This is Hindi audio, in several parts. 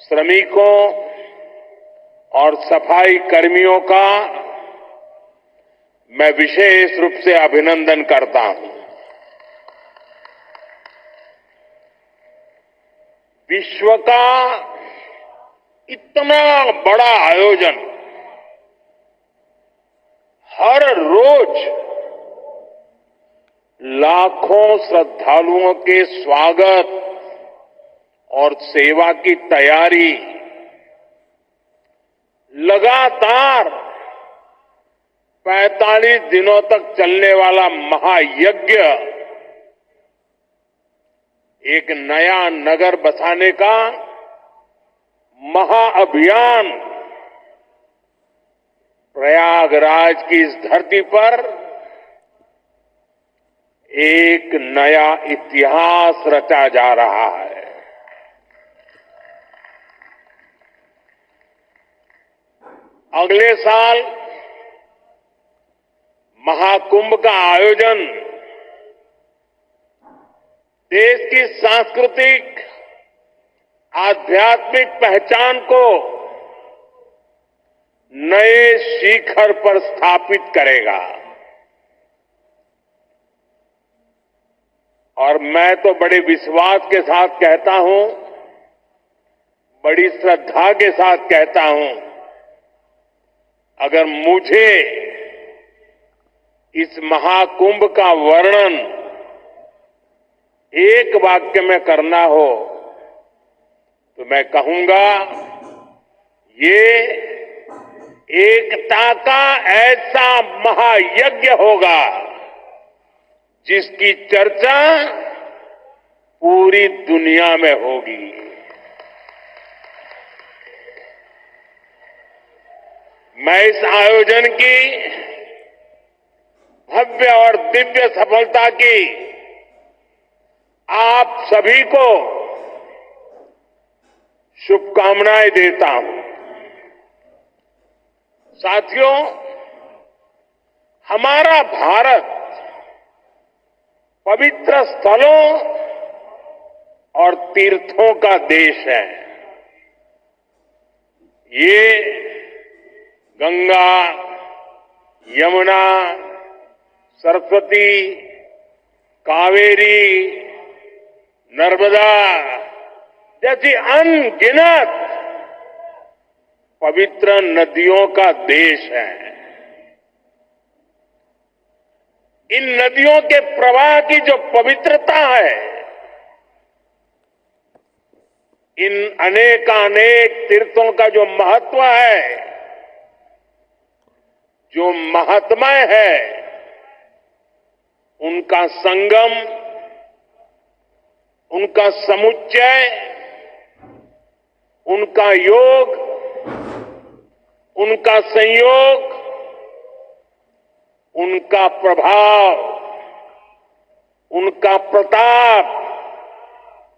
श्रमिकों और सफाई कर्मियों का मैं विशेष रूप से अभिनंदन करता हूं। विश्व का इतना बड़ा आयोजन हर रोज लाखों श्रद्धालुओं के स्वागत और सेवा की तैयारी लगातार 45 दिनों तक चलने वाला महायज्ञ एक नया नगर बसाने का महाअभियान प्रयागराज की इस धरती पर एक नया इतिहास रचा जा रहा है। अगले साल महाकुंभ का आयोजन देश की सांस्कृतिक आध्यात्मिक पहचान को नए शिखर पर स्थापित करेगा और मैं तो बड़े विश्वास के साथ कहता हूं, बड़ी श्रद्धा के साथ कहता हूं, अगर मुझे इस महाकुंभ का वर्णन एक वाक्य में करना हो तो मैं कहूंगा, ये एकता का ऐसा महायज्ञ होगा जिसकी चर्चा पूरी दुनिया में होगी। मैं इस आयोजन की भव्य और दिव्य सफलता की आप सभी को शुभकामनाएं देता हूं। साथियों, हमारा भारत पवित्र स्थलों और तीर्थों का देश है। ये गंगा, यमुना, सरस्वती, कावेरी, नर्मदा जैसी अनगिनत पवित्र नदियों का देश है। इन नदियों के प्रवाह की जो पवित्रता है, इन अनेकानेक तीर्थों का जो महत्व है, जो महात्म्य है, उनका संगम, उनका समुच्चय, उनका योग, उनका संयोग, उनका प्रभाव, उनका प्रताप,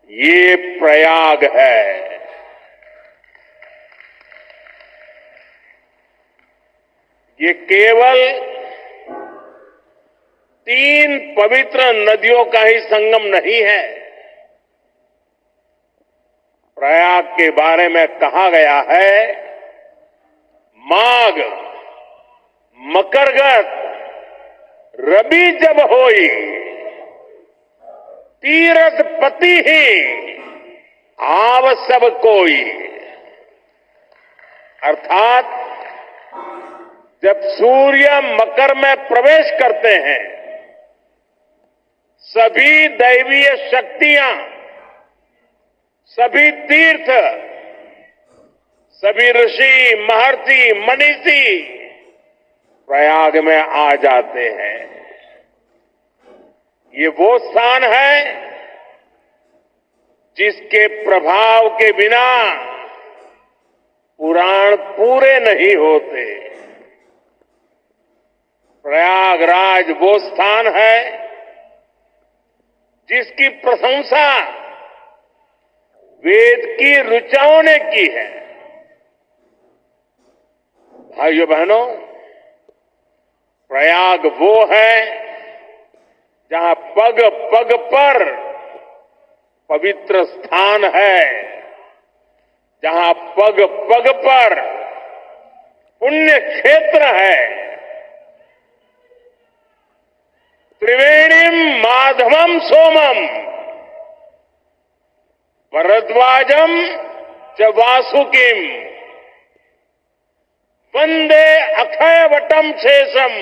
ये प्रयाग है। ये केवल 3 पवित्र नदियों का ही संगम नहीं है। प्रयाग के बारे में कहा गया है, माघ मकरगत रवि जब होई, तीरथ पति ही आव सब कोई। अर्थात जब सूर्य मकर में प्रवेश करते हैं, सभी दैवीय शक्तियां, सभी तीर्थ, सभी ऋषि, महर्षि, मनीषी प्रयाग में आ जाते हैं। ये वो स्थान है जिसके प्रभाव के बिना पुराण पूरे नहीं होते। प्रयागराज वो स्थान है जिसकी प्रशंसा वेद की ऋचाओं ने की है। भाइयों बहनों, प्रयाग वो है जहां पग पग पर पवित्र स्थान है, जहां पग पग पर पुण्य क्षेत्र है, त्रिवेणीम माधवम सोमम भरद्वाजम च वासुकिम वंदे अक्षयवटम शेषम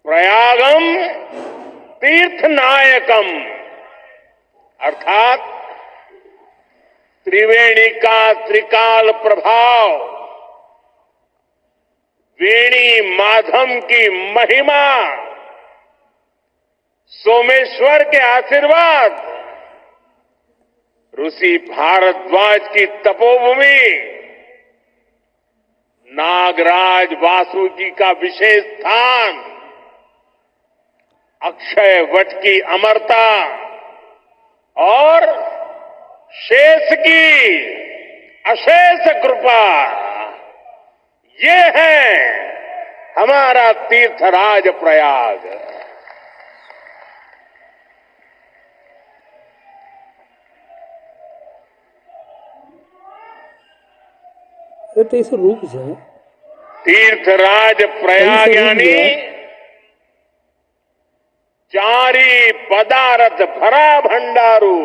प्रयागम तीर्थनायकम। अर्थात त्रिवेणी का त्रिकाल प्रभाव, वेणी माधव की महिमा, सोमेश्वर के आशीर्वाद, ऋषि भारद्वाज की तपोभूमि, नागराज वासुकी का विशेष स्थान, अक्षय वट की अमरता और शेष की अशेष कृपा, ये है हमारा तीर्थराज प्रयाग। तो इसे रुक जाए। तीर्थराज प्रयाग यानी चारी पदार्थ भरा भंडारू,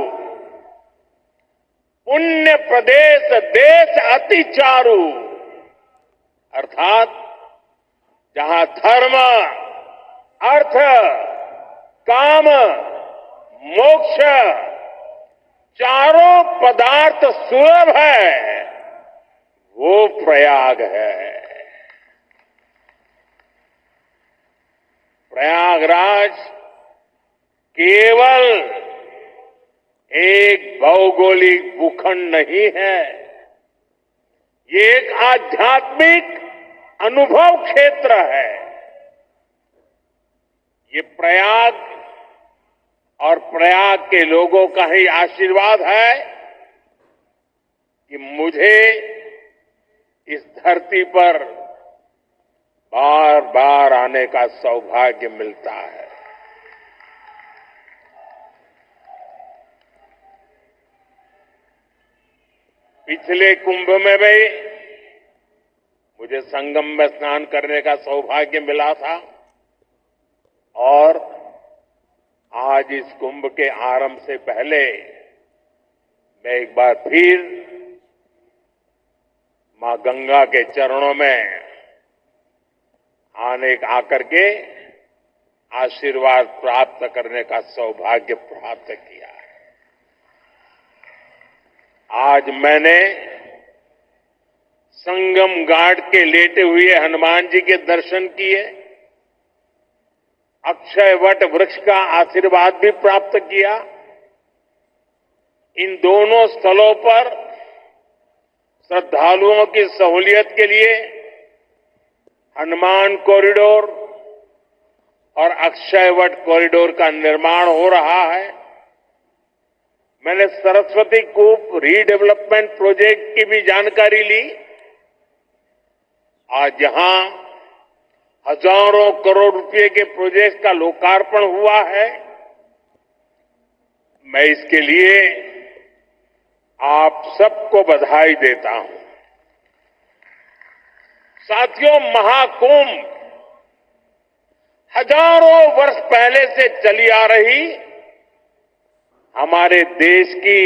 पुण्य प्रदेश देश अति चारु। अर्थात जहां धर्म, अर्थ, काम, मोक्ष चारों पदार्थ सुलभ है, वो प्रयाग है। प्रयागराज केवल एक भौगोलिक भूखंड नहीं है, ये एक आध्यात्मिक अनुभव क्षेत्र है। ये प्रयाग और प्रयाग के लोगों का ही आशीर्वाद है कि मुझे इस धरती पर बार बार आने का सौभाग्य मिलता है। पिछले कुंभ में भी मुझे संगम में स्नान करने का सौभाग्य मिला था और आज इस कुंभ के आरंभ से पहले मैं एक बार फिर मां गंगा के चरणों में आकर के आशीर्वाद प्राप्त करने का सौभाग्य प्राप्त किया है। आज मैंने संगम घाट के लेटे हुए हनुमान जी के दर्शन किए, अक्षय वट वृक्ष का आशीर्वाद भी प्राप्त किया। इन दोनों स्थलों पर श्रद्धालुओं की सहूलियत के लिए हनुमान कॉरिडोर और अक्षयवट कॉरिडोर का निर्माण हो रहा है। मैंने सरस्वती कूप रीडेवलपमेंट प्रोजेक्ट की भी जानकारी ली। आज यहां हजारों करोड़ रुपए के प्रोजेक्ट का लोकार्पण हुआ है। मैं इसके लिए आप सबको बधाई देता हूं। साथियों, महाकुंभ हजारों वर्ष पहले से चली आ रही हमारे देश की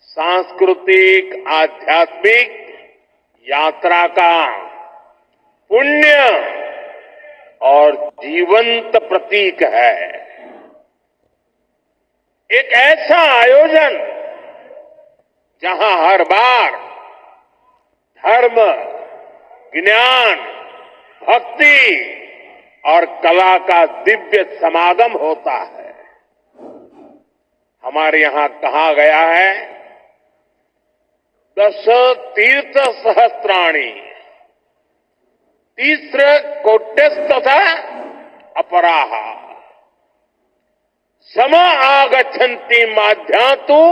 सांस्कृतिक आध्यात्मिक यात्रा का पुण्य और जीवंत प्रतीक है। एक ऐसा आयोजन जहां हर बार धर्म, ज्ञान, भक्ति और कला का दिव्य समागम होता है। हमारे यहां कहा गया है, दश तीर्थ सहस्त्राणि तीस्र कोट्यस्तथा अपराहा सम आगच्छन्ति माध्यातु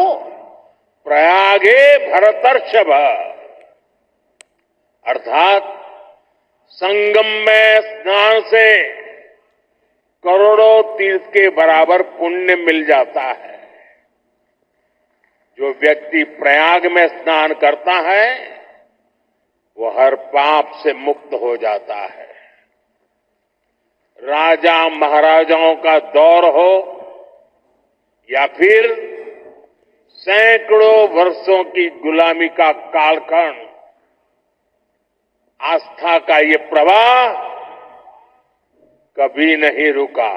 प्रयागे भरतर्षभ। अर्थात संगम में स्नान से करोड़ों तीर्थ के बराबर पुण्य मिल जाता है। जो व्यक्ति प्रयाग में स्नान करता है वो हर पाप से मुक्त हो जाता है। राजा महाराजाओं का दौर हो या फिर सैकड़ों वर्षों की गुलामी का कालखंड, आस्था का ये प्रवाह कभी नहीं रुका।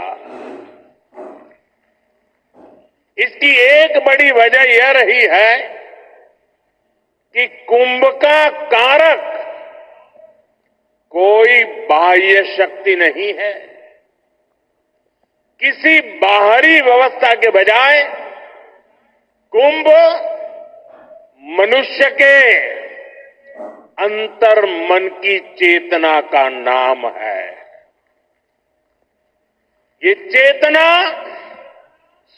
इसकी एक बड़ी वजह यह रही है कि कुंभ का कारक कोई बाह्य शक्ति नहीं है। किसी बाहरी व्यवस्था के बजाय कुंभ मनुष्य के अंतर मन की चेतना का नाम है। ये चेतना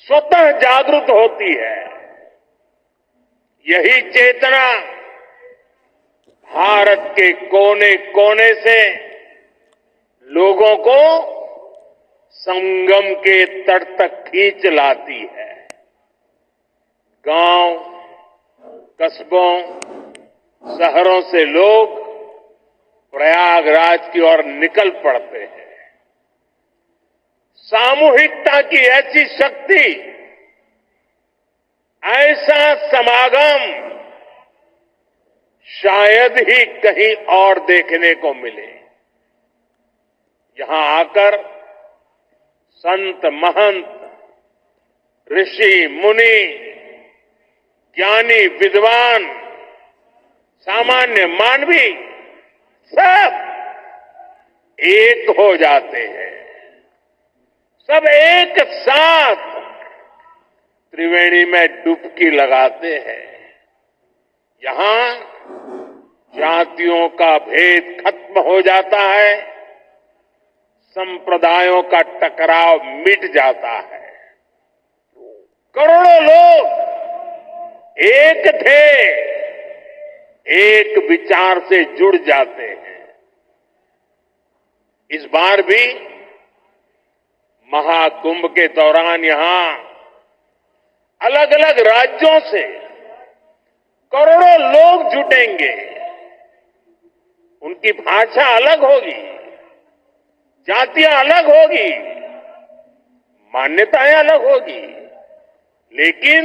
स्वतः जागृत होती है। यही चेतना भारत के कोने कोने से लोगों को संगम के तट तक खींच लाती है। गांव, कस्बों, शहरों से लोग प्रयागराज की ओर निकल पड़ते हैं। सामूहिकता की ऐसी शक्ति, ऐसा समागम शायद ही कहीं और देखने को मिले। यहां आकर संत महंत, ऋषि मुनि, ज्ञानी विद्वान, सामान्य मानवी सब एक हो जाते हैं। सब एक साथ त्रिवेणी में डुबकी लगाते हैं। यहां जातियों का भेद खत्म हो जाता है, संप्रदायों का टकराव मिट जाता है। करोड़ों लोग एक थे, एक विचार से जुड़ जाते हैं। इस बार भी महाकुंभ के दौरान यहां अलग अलग राज्यों से करोड़ों लोग जुटेंगे। उनकी भाषा अलग होगी, जातियां अलग होगी, मान्यताएं अलग होगी, लेकिन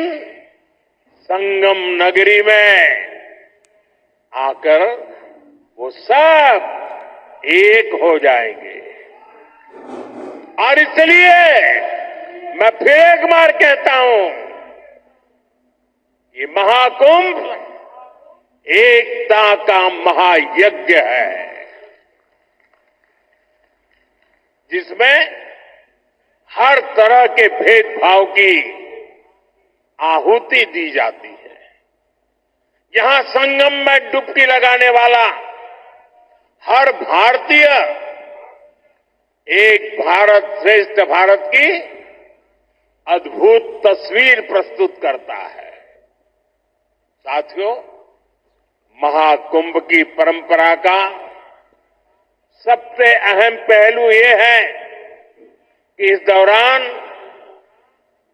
संगम नगरी में आकर वो सब एक हो जाएंगे। और इसलिए मैं फिर एक बार कहता हूं, ये महाकुंभ एकता का महायज्ञ है, जिसमें हर तरह के भेदभाव की आहुति दी जाती है। यहां संगम में डुबकी लगाने वाला हर भारतीय एक भारत श्रेष्ठ भारत की अद्भुत तस्वीर प्रस्तुत करता है। साथियों, महाकुंभ की परंपरा का सबसे अहम पहलू ये है कि इस दौरान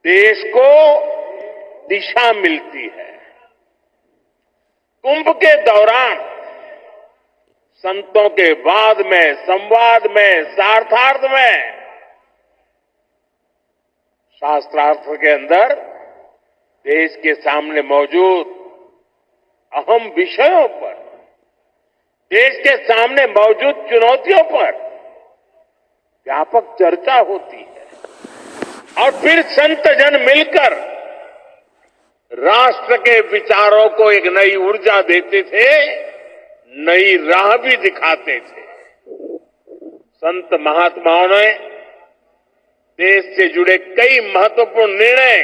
देश को दिशा मिलती है। कुंभ के दौरान संतों के वाद में, संवाद में, शास्त्रार्थ में, शास्त्रार्थ के अंदर देश के सामने मौजूद अहम विषयों पर, देश के सामने मौजूद चुनौतियों पर व्यापक चर्चा होती है। और फिर संत जन मिलकर राष्ट्र के विचारों को एक नई ऊर्जा देते थे, नई राह भी दिखाते थे। संत महात्माओं ने देश से जुड़े कई महत्वपूर्ण निर्णय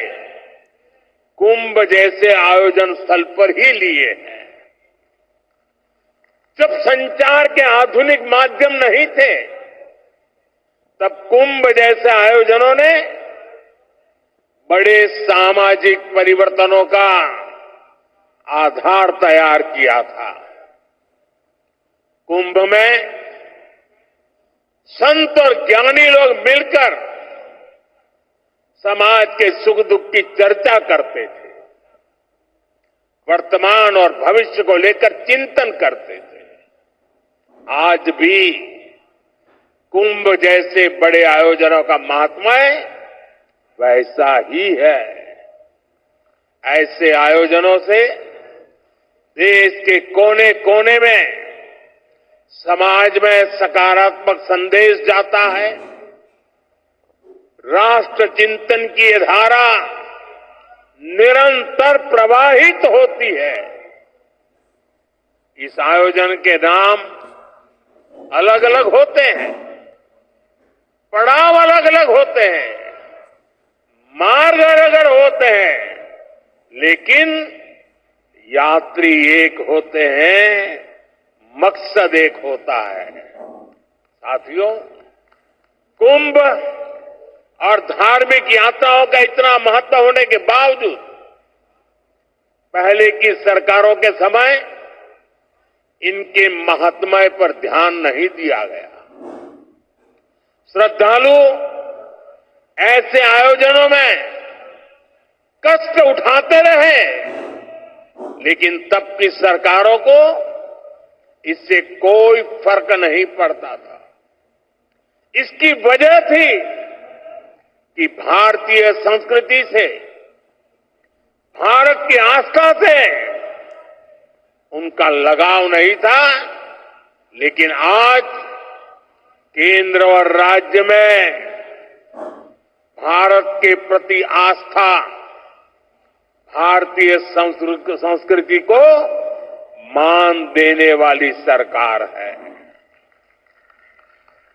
कुंभ जैसे आयोजन स्थल पर ही लिए हैं। जब संचार के आधुनिक माध्यम नहीं थे, तब कुंभ जैसे आयोजनों ने बड़े सामाजिक परिवर्तनों का आधार तैयार किया था। कुंभ में संत और ज्ञानी लोग मिलकर समाज के सुख दुख की चर्चा करते थे। वर्तमान और भविष्य को लेकर चिंतन करते थे। आज भी कुंभ जैसे बड़े आयोजनों का महात्म्य वैसा ही है। ऐसे आयोजनों से देश के कोने कोने में समाज में सकारात्मक संदेश जाता है। राष्ट्र चिंतन की ये धारा निरंतर प्रवाहित होती है। इस आयोजन के नाम अलग अलग होते हैं, पड़ाव अलग अलग होते हैं, मार्ग अलग अलग होते हैं, लेकिन यात्री एक होते हैं, मकसद एक होता है। साथियों, कुंभ और धार्मिक यात्राओं का इतना महत्व होने के बावजूद पहले की सरकारों के समय इनके महात्म्य पर ध्यान नहीं दिया गया। श्रद्धालु ऐसे आयोजनों में कष्ट उठाते रहे, लेकिन तब की सरकारों को इससे कोई फर्क नहीं पड़ता था। इसकी वजह थी कि भारतीय संस्कृति से, भारत की आस्था से उनका लगाव नहीं था। लेकिन आज केंद्र और राज्य में भारत के प्रति आस्था, भारतीय संस्कृति को मान देने वाली सरकार है।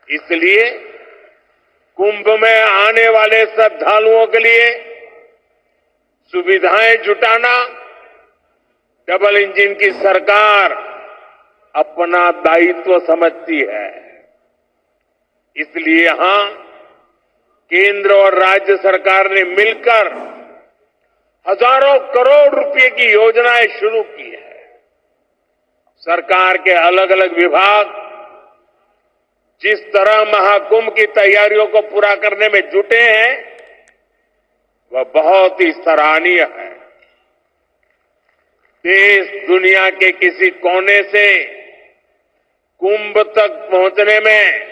इसलिए कुंभ में आने वाले श्रद्धालुओं के लिए सुविधाएं जुटाना डबल इंजन की सरकार अपना दायित्व समझती है। इसलिए यहां केंद्र और राज्य सरकार ने मिलकर हजारों करोड़ रुपए की योजनाएं शुरू की है। सरकार के अलग अलग विभाग जिस तरह महाकुंभ की तैयारियों को पूरा करने में जुटे हैं, वह बहुत ही सराहनीय है। देश दुनिया के किसी कोने से कुंभ तक पहुंचने में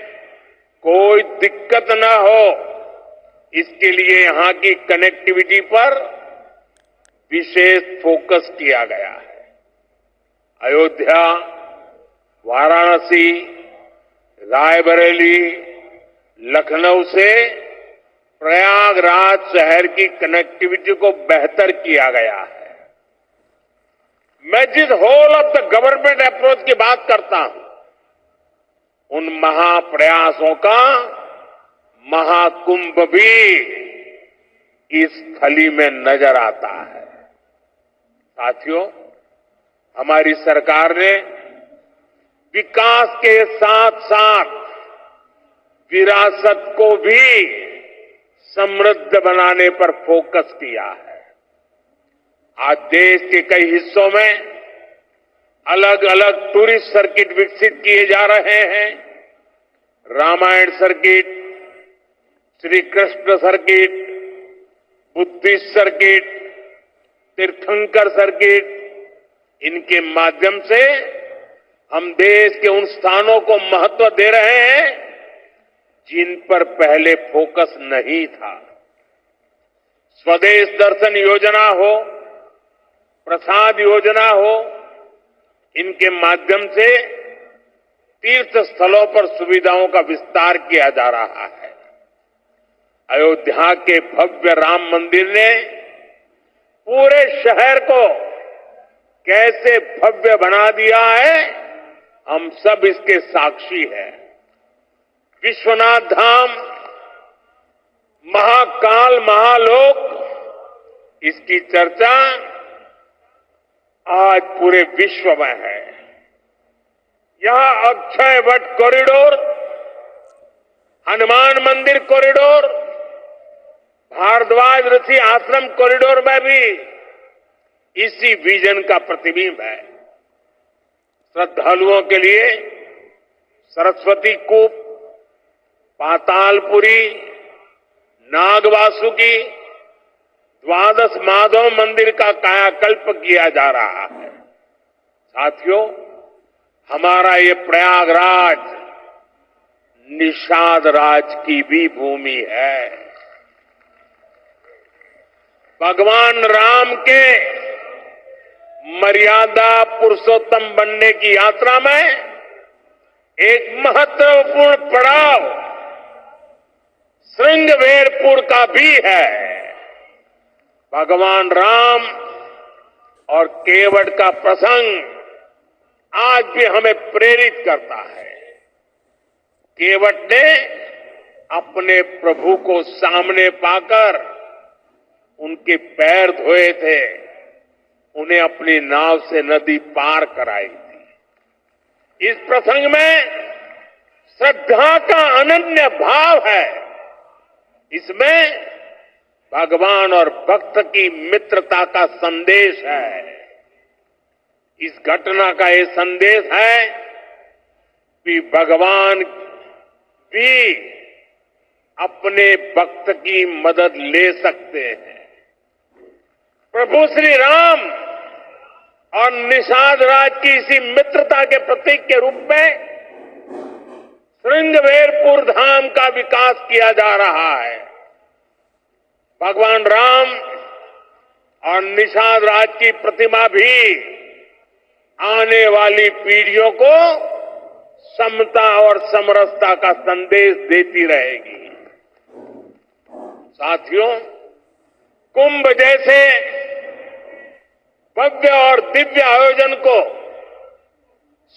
कोई दिक्कत न हो, इसके लिए यहां की कनेक्टिविटी पर विशेष फोकस किया गया है। अयोध्या, वाराणसी, रायबरेली, लखनऊ से प्रयागराज शहर की कनेक्टिविटी को बेहतर किया गया है। मैं जिस whole of the government approach की बात करता हूं, उन महाप्रयासों का महाकुंभ भी इस थली में नजर आता है। साथियों, हमारी सरकार ने विकास के साथ साथ विरासत को भी समृद्ध बनाने पर फोकस किया है। आज देश के कई हिस्सों में अलग अलग टूरिस्ट सर्किट विकसित किए जा रहे हैं। Ramayan circuit, Shri Krishna circuit, Buddhist circuit, Tirthankar circuit, इनके माध्यम से हम देश के उन स्थानों को महत्व दे रहे हैं जिन पर पहले फोकस नहीं था। स्वदेश दर्शन योजना हो, प्रसाद योजना हो, इनके माध्यम से तीर्थ स्थलों पर सुविधाओं का विस्तार किया जा रहा है। अयोध्या के भव्य राम मंदिर ने पूरे शहर को कैसे भव्य बना दिया है, हम सब इसके साक्षी हैं। विश्वनाथ धाम, महाकाल, महालोक, इसकी चर्चा आज पूरे विश्व में है। यहां अक्षय वट कॉरिडोर, हनुमान मंदिर कॉरिडोर, भारद्वाज ऋषि आश्रम कॉरिडोर में भी इसी विजन का प्रतिबिंब है। श्रद्धालुओं के लिए सरस्वती कूप, पातालपुरी, नागवासुकी, द्वादश माधव मंदिर का कायाकल्प किया जा रहा है। साथियों, हमारा ये प्रयागराज निषाद राज की भी भूमि है। भगवान राम के मर्यादा पुरुषोत्तम बनने की यात्रा में एक महत्वपूर्ण पड़ाव श्रृंगवेरपुर का भी है। भगवान राम और केवट का प्रसंग आज भी हमें प्रेरित करता है। केवट ने अपने प्रभु को सामने पाकर उनके पैर धोए थे, उन्हें अपनी नाव से नदी पार कराई थी। इस प्रसंग में श्रद्धा का अनन्य भाव है। इसमें भगवान और भक्त की मित्रता का संदेश है। इस घटना का ये संदेश है कि भगवान भी अपने भक्त की मदद ले सकते हैं। प्रभु श्री राम और निषाद राज की इसी मित्रता के प्रतीक के रूप में श्रृंगवेरपुर धाम का विकास किया जा रहा है। भगवान राम और निषाद राज की प्रतिमा भी आने वाली पीढ़ियों को समता और समरसता का संदेश देती रहेगी। साथियों, कुंभ जैसे भव्य और दिव्य आयोजन को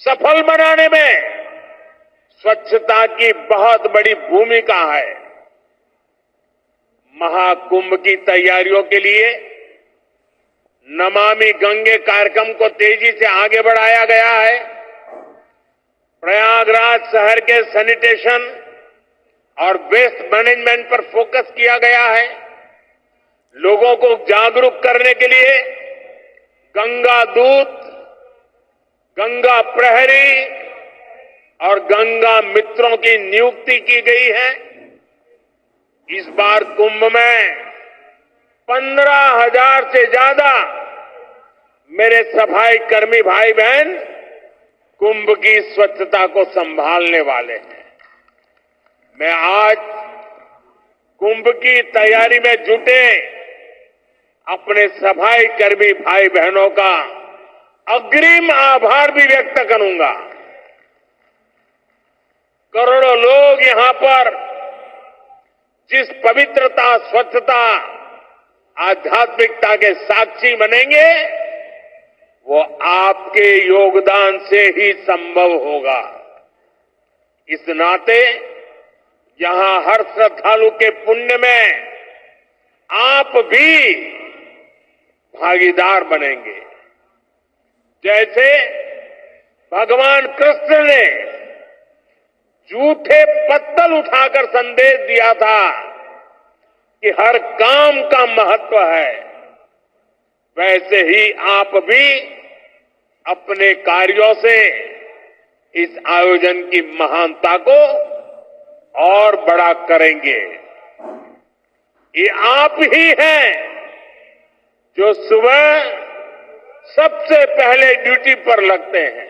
सफल बनाने में स्वच्छता की बहुत बड़ी भूमिका है। महाकुंभ की तैयारियों के लिए नमामि गंगे कार्यक्रम को तेजी से आगे बढ़ाया गया है। प्रयागराज शहर के सैनिटेशन और वेस्ट मैनेजमेंट पर फोकस किया गया है। लोगों को जागरूक करने के लिए गंगा दूत, गंगा प्रहरी और गंगा मित्रों की नियुक्ति की गई है। इस बार कुंभ में 15,000 से ज्यादा मेरे सफाई कर्मी भाई बहन कुंभ की स्वच्छता को संभालने वाले हैं। मैं आज कुंभ की तैयारी में जुटे अपने सफाई कर्मी भाई बहनों का अग्रिम आभार भी व्यक्त करूंगा। करोड़ों लोग यहां पर जिस पवित्रता, स्वच्छता, आध्यात्मिकता के साक्षी बनेंगे, वो आपके योगदान से ही संभव होगा। इस नाते यहां हर श्रद्धालु के पुण्य में आप भी भागीदार बनेंगे। जैसे भगवान कृष्ण ने झूठे पत्तल उठाकर संदेश दिया था कि हर काम का महत्व है, वैसे ही आप भी अपने कार्यों से इस आयोजन की महानता को और बड़ा करेंगे। ये आप ही हैं जो सुबह सबसे पहले ड्यूटी पर लगते हैं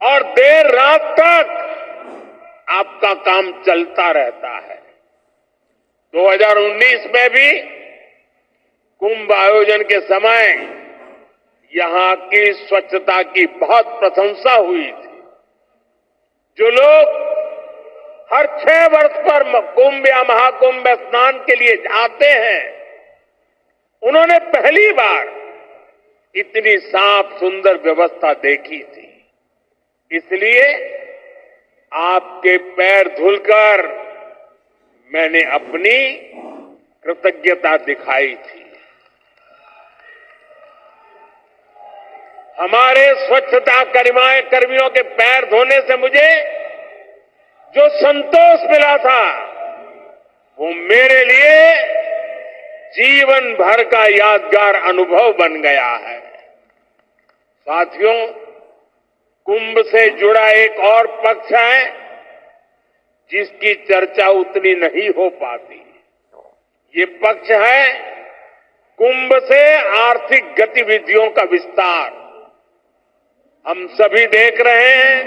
और देर रात तक आपका काम चलता रहता है। 2019 में भी कुंभ आयोजन के समय यहां की स्वच्छता की बहुत प्रशंसा हुई थी। जो लोग हर 6 वर्ष पर कुंभ या महाकुंभ में स्नान के लिए आते हैं, उन्होंने पहली बार इतनी साफ सुंदर व्यवस्था देखी थी। इसलिए आपके पैर धुलकर मैंने अपनी कृतज्ञता दिखाई थी। हमारे स्वच्छता कर्मियों के पैर धोने से मुझे जो संतोष मिला था, वो मेरे लिए जीवन भर का यादगार अनुभव बन गया है। साथियों, कुंभ से जुड़ा एक और पक्ष है जिसकी चर्चा उतनी नहीं हो पाती। ये पक्ष है कुंभ से आर्थिक गतिविधियों का विस्तार। हम सभी देख रहे हैं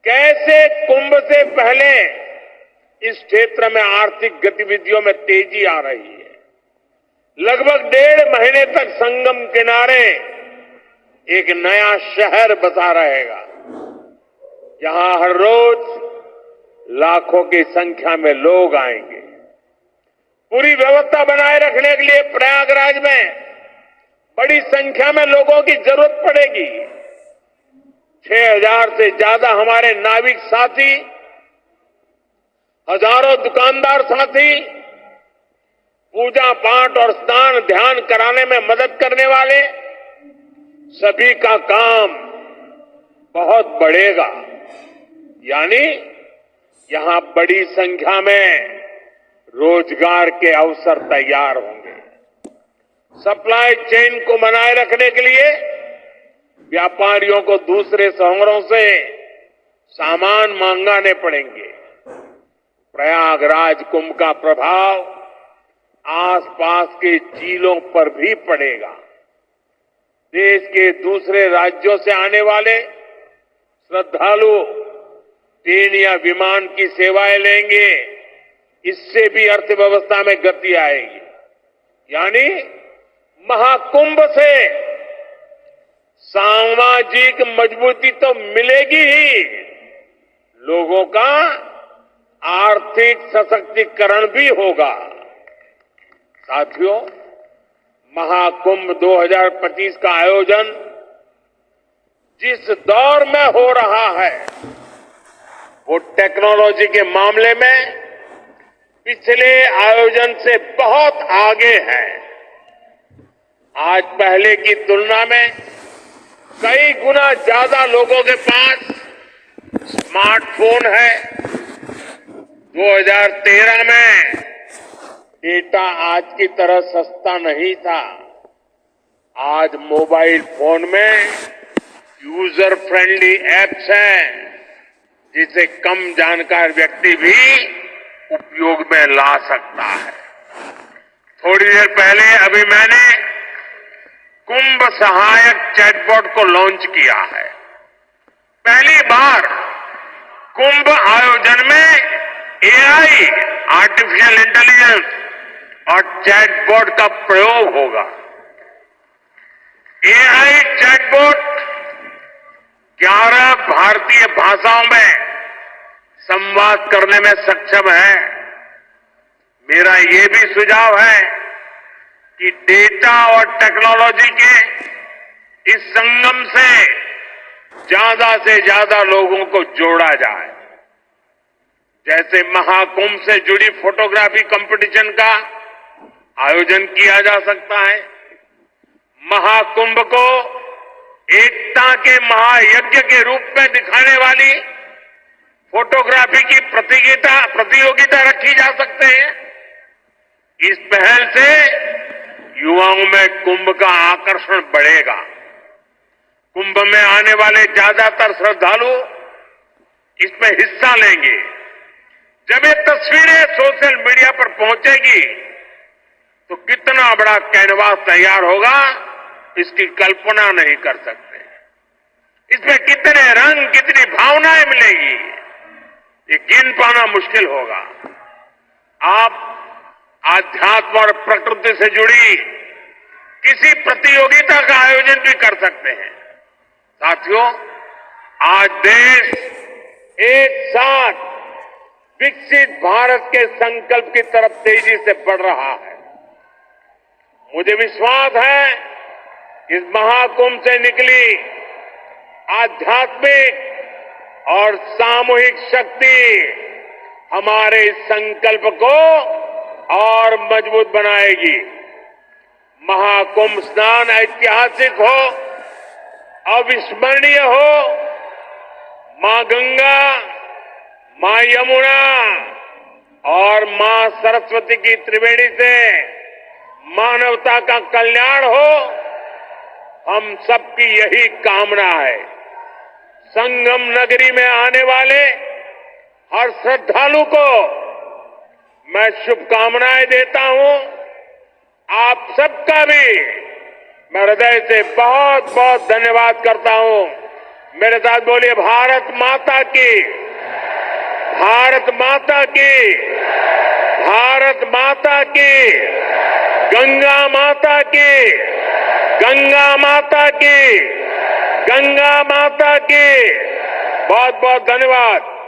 कैसे कुंभ से पहले इस क्षेत्र में आर्थिक गतिविधियों में तेजी आ रही है। लगभग 1.5 महीने तक संगम किनारे एक नया शहर बसा रहेगा, जहां हर रोज लाखों की संख्या में लोग आएंगे। पूरी व्यवस्था बनाए रखने के लिए प्रयागराज में बड़ी संख्या में लोगों की जरूरत पड़ेगी। 6,000 से ज्यादा हमारे नाविक साथी, हजारों दुकानदार साथी, पूजा पाठ और स्नान ध्यान कराने में मदद करने वाले सभी का काम बहुत बढ़ेगा। यानी यहां बड़ी संख्या में रोजगार के अवसर तैयार होंगे। सप्लाई चेन को बनाए रखने के लिए व्यापारियों को दूसरे शहरों से सामान मंगाने पड़ेंगे। प्रयागराज कुंभ का प्रभाव आसपास के जिलों पर भी पड़ेगा। देश के दूसरे राज्यों से आने वाले श्रद्धालु ट्रेन या विमान की सेवाएं लेंगे। इससे भी अर्थव्यवस्था में गति आएगी। यानी महाकुंभ से सामाजिक मजबूती तो मिलेगी ही, लोगों का आर्थिक सशक्तिकरण भी होगा। साथियों, महाकुंभ 2025 का आयोजन जिस दौर में हो रहा है वो टेक्नोलॉजी के मामले में पिछले आयोजन से बहुत आगे है। आज पहले की तुलना में कई गुना ज्यादा लोगों के पास स्मार्टफोन है। 2013 में डेटा आज की तरह सस्ता नहीं था। आज मोबाइल फोन में यूजर फ्रेंडली एप्स हैं, जिसे कम जानकार व्यक्ति भी उपयोग में ला सकता है। थोड़ी देर पहले अभी मैंने कुंभ सहायक चैटबॉट को लॉन्च किया है। पहली बार कुंभ आयोजन में एआई, आर्टिफिशियल इंटेलिजेंस और चैटबॉट का प्रयोग होगा। एआई चैटबॉट 11 भारतीय भाषाओं में संवाद करने में सक्षम है। मेरा ये भी सुझाव है कि डेटा और टेक्नोलॉजी के इस संगम से ज्यादा लोगों को जोड़ा जाए। जैसे महाकुंभ से जुड़ी फोटोग्राफी कंपटीशन का आयोजन किया जा सकता है। महाकुंभ को एकता के महायज्ञ के रूप में दिखाने वाली फोटोग्राफी की प्रतियोगिता रखी जा सकते हैं। इस पहल से युवाओं में कुंभ का आकर्षण बढ़ेगा। कुंभ में आने वाले ज्यादातर श्रद्धालु इसमें हिस्सा लेंगे। जब ये तस्वीरें सोशल मीडिया पर पहुंचेगी तो कितना बड़ा कैनवास तैयार होगा, इसकी कल्पना नहीं कर सकते। इसमें कितने रंग, कितनी भावनाएं मिलेगी, ये गिन पाना मुश्किल होगा। आप आध्यात्म और प्रकृति से जुड़ी किसी प्रतियोगिता का आयोजन भी कर सकते हैं। साथियों, आज देश एक साथ विकसित भारत के संकल्प की तरफ तेजी से बढ़ रहा है। मुझे विश्वास है कि इस महाकुंभ से निकली आध्यात्मिक और सामूहिक शक्ति हमारे इस संकल्प को और मजबूत बनाएगी। महाकुंभ स्नान ऐतिहासिक हो, अविस्मरणीय हो। मां गंगा, मां यमुना और मां सरस्वती की त्रिवेणी से मानवता का कल्याण हो, हम सबकी यही कामना है। संगम नगरी में आने वाले हर श्रद्धालु को मैं शुभकामनाएं देता हूं। आप सबका भी मैं हृदय से बहुत बहुत धन्यवाद करता हूं। मेरे साथ बोलिए, भारत माता की, भारत माता की, भारत माता की, गंगा माता की, गंगा माता की, गंगा माता की। बहुत बहुत धन्यवाद।